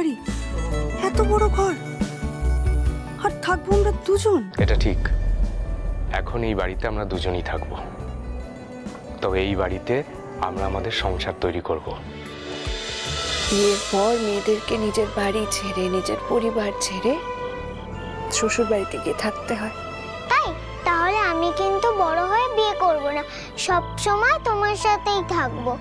বাড়ি, এত বড় ঘর, আর থাকবো আমরা দুজন। এটা ঠিক, এখন এই বাড়িতে আমরা দুজনই থাকবো। তবে এই বাড়িতে আমরা আমাদের সংসার তৈরি করব। বিয়ের পর মেয়েদেরকে নিজের বাড়ি ছেড়ে, নিজের পরিবার ছেড়ে শ্বশুর বাড়িতে গিয়ে থাকতে হয়। তাই তাহলে আমি কিন্তু বড় হয়ে বিয়ে করব না, সব সময় তোমার সাথেই থাকবো।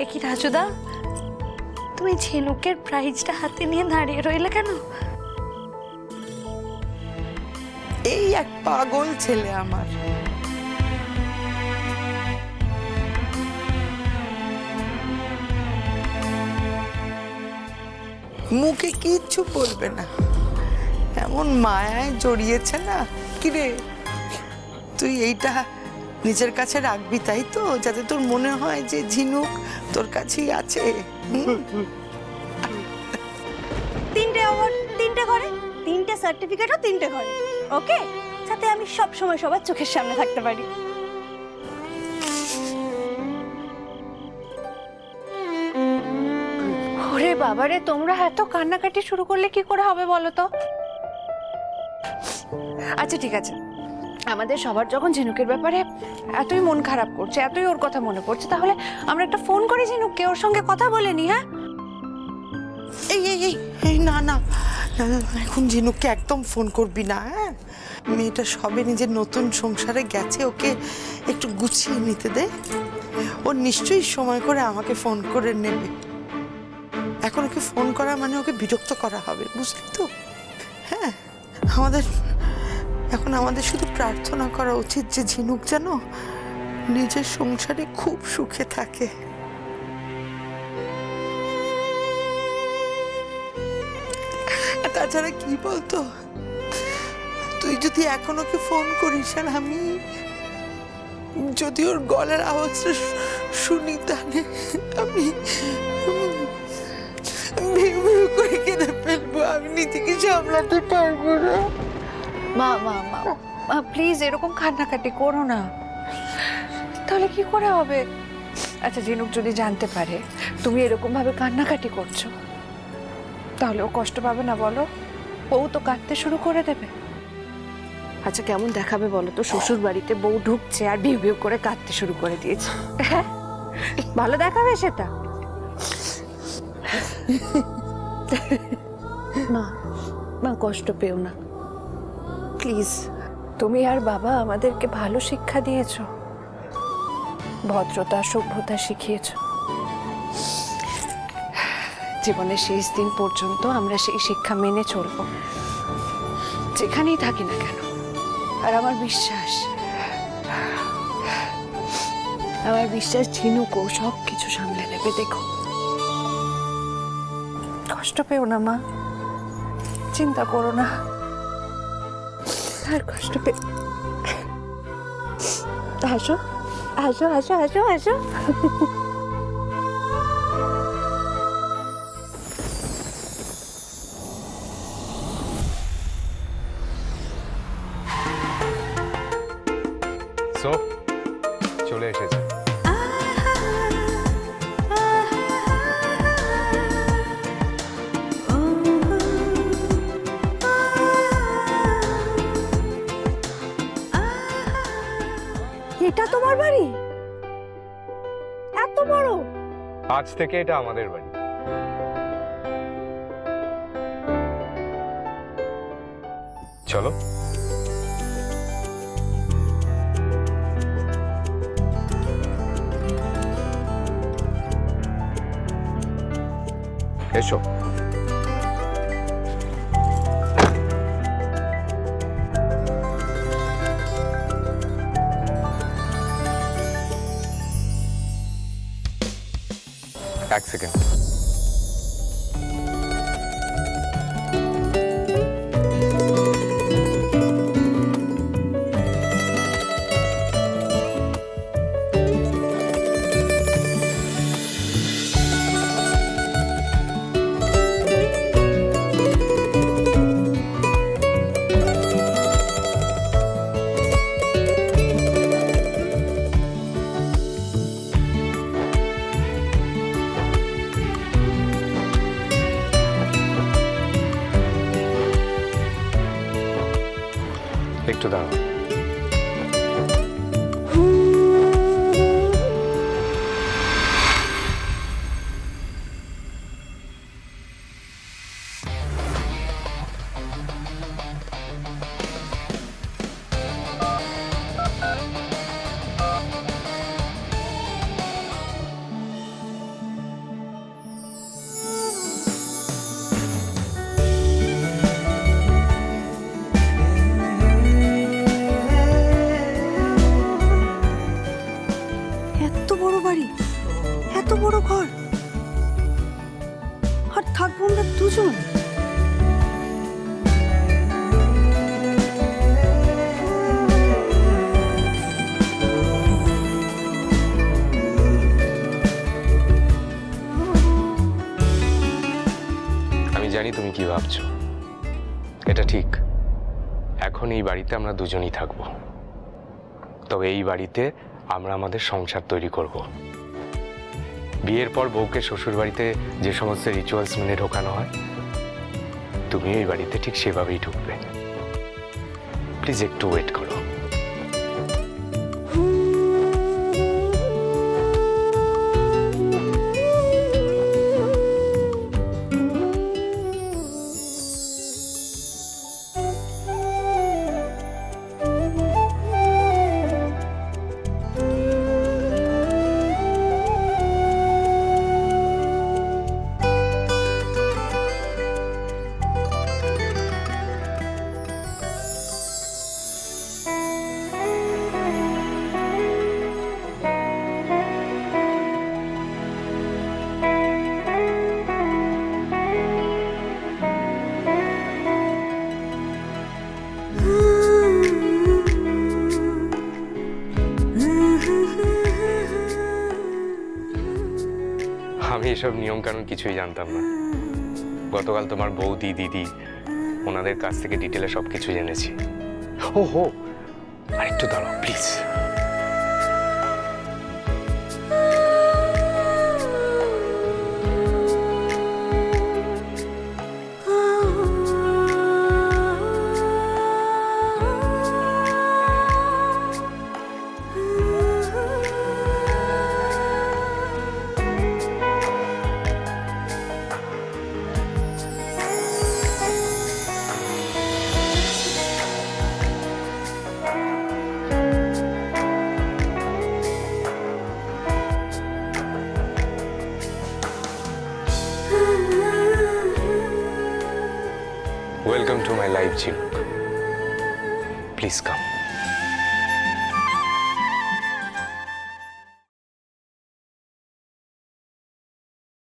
এ কি রাজুদা, তুমি ঝিনুকের প্রাইজটা হাতে নিয়ে দাঁড়িয়ে রইলে কেন? এই এক পাগল ছেলে আমার। মুখে কিচ্ছু বলবে না, এমন মায়ায় জড়িয়েছে না। কিরে, তুই এইটা নিজের কাছে রাখবি তাই তো, যাতে তোর মনে হয় যে ঝিনুক তোর কাছেই আছে। তিনটে অ্যাওয়ার্ড, তিনটে ঘরে, তিনটে সার্টিফিকেটও তিনটে ঘরে, ওকে, যাতে আমি সব সময় সবার চোখের সামনে থাকতে পারি। ওরে বাবারে, তোমরা এত কান্নাকাটি শুরু করলে কি করে হবে বলো তো? আচ্ছা ঠিক আছে, আমাদের সবার যখন ঝিনুকের ব্যাপারে এতই মন খারাপ করছে, এতই ওর কথা মনে পড়ছে, তাহলে আমরা একটা ফোন করি ঝিনুককে, ওর সঙ্গে কথা বলে নি। হ্যাঁ, এই এই এই এই না না, এখন ঝিনুককে একদম ফোন করবি না। হ্যাঁ, মেয়েটা সবে নিজের নতুন সংসারে গেছে, ওকে একটু গুছিয়ে নিতে দে। ও নিশ্চয়ই সময় করে আমাকে ফোন করে নেবে। এখন ওকে ফোন করা মানে ওকে বিরক্ত করা হবে, বুঝলি তো? হ্যাঁ, আমাদের শুধু প্রার্থনা করা উচিত যে ঝিনুক যেন নিজের সংসারে খুব সুখে থাকে। তাছাড়া কি বলতো, তুই যদি এখন ওকে ফোন করিস আর আমি যদি ওর গলার আওয়াজটা শুনি, তাহলে আমি ভিউ ভিউ করে কেঁদে ফেলবো, আমি নিজেকে সামলাতে পারবো না। মা মা মা মা প্লিজ এরকম কান্নাকাটি করো না, তাহলে কি করে হবে? আচ্ছা, ঝিনুক যদি জানতে পারে তুমি এরকম ভাবে কান্নাকাটি করছো, তাহলে ও কষ্ট পাবে না বলো? বউ তো কাঁদতে শুরু করে দেবে। আচ্ছা, কেমন দেখাবে বলো তো শ্বশুর বাড়িতে বউ ঢুকছে আর ভিউ ভিউ করে কাঁদতে শুরু করে দিয়েছে? হ্যাঁ, ভালো দেখাবে সেটা? মা মা কষ্ট পেও না প্লিজ। তুমি আর বাবা আমাদেরকে ভালো শিক্ষা দিয়েছো, ভদ্রতা সভ্যতা শিখিয়েছো। জীবনের শেষ দিন পর্যন্ত আমরা সেই শিক্ষা মেনে চলব, যেখানেই থাকি না কেন। আর আমার বিশ্বাস ঝিনুকও সব কিছু সামলে নেবে। দেখো, কষ্ট পেও না মা, চিন্তা করো না, আর কষ্ট পেও। আসো আসো আসো আসো আসো। চলে এসেছে। এটা তোমার বাড়ি? এত বড়? আজ থেকে এটা আমাদের বাড়ি। চলো। এসো। এক সেকেন্ড। একটু দাঁড়াও। এত বড় বাড়ি, এত বড় ঘর, আর থাকবো আমরা দুজন। আমি জানি তুমি কি ভাবছো, এটা ঠিক। এখন এই বাড়িতে আমরা দুজনই থাকবো, তবে এই বাড়িতে আমরা আমাদের সংসার তৈরি করব। বিয়ের পর বউকে শ্বশুর বাড়িতে যে সমস্ত রিচুয়ালস মেনে ঢোকানো হয়, তুমি এই বাড়িতে ঠিক সেভাবেই ঢুকবে। প্লিজ একটু ওয়েট করো। আমি এসব নিয়ম কানুন কিছুই জানতাম না। গতকাল তোমার বৌদি, দিদি ওনাদের কাছ থেকে ডিটেলে সব কিছু জেনেছি। ও হো, আরেকটু দাঁড়াও please. Welcome to my life, Chinook. Please come.